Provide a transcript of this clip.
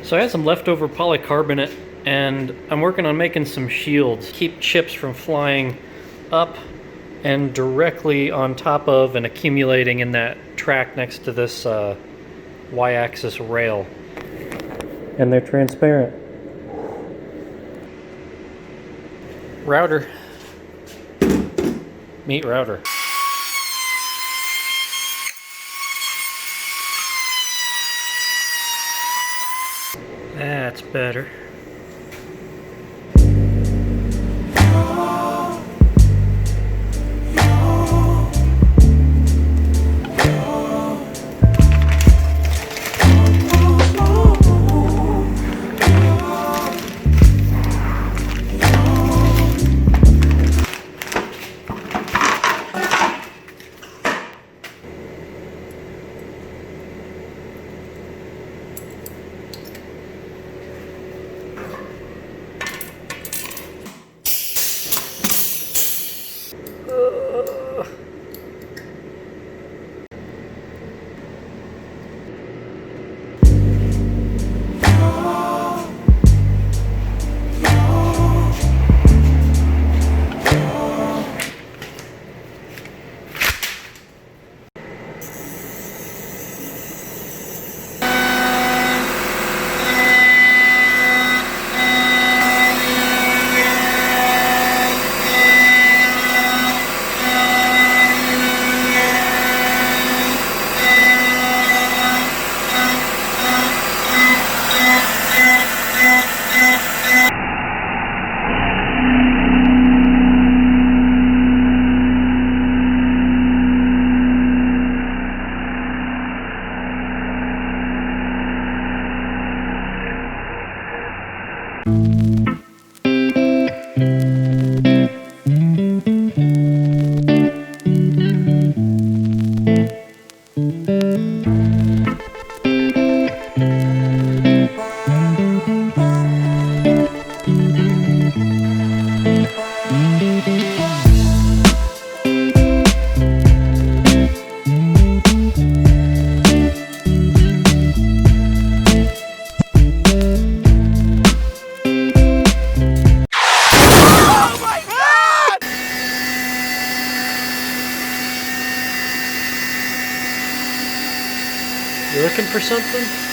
So I had some leftover polycarbonate and I'm working on making some shields. Keep chips from flying up and directly on top of and accumulating in that track next to this y-axis rail. And they're transparent. Router. Meet router. That's better. You looking for something?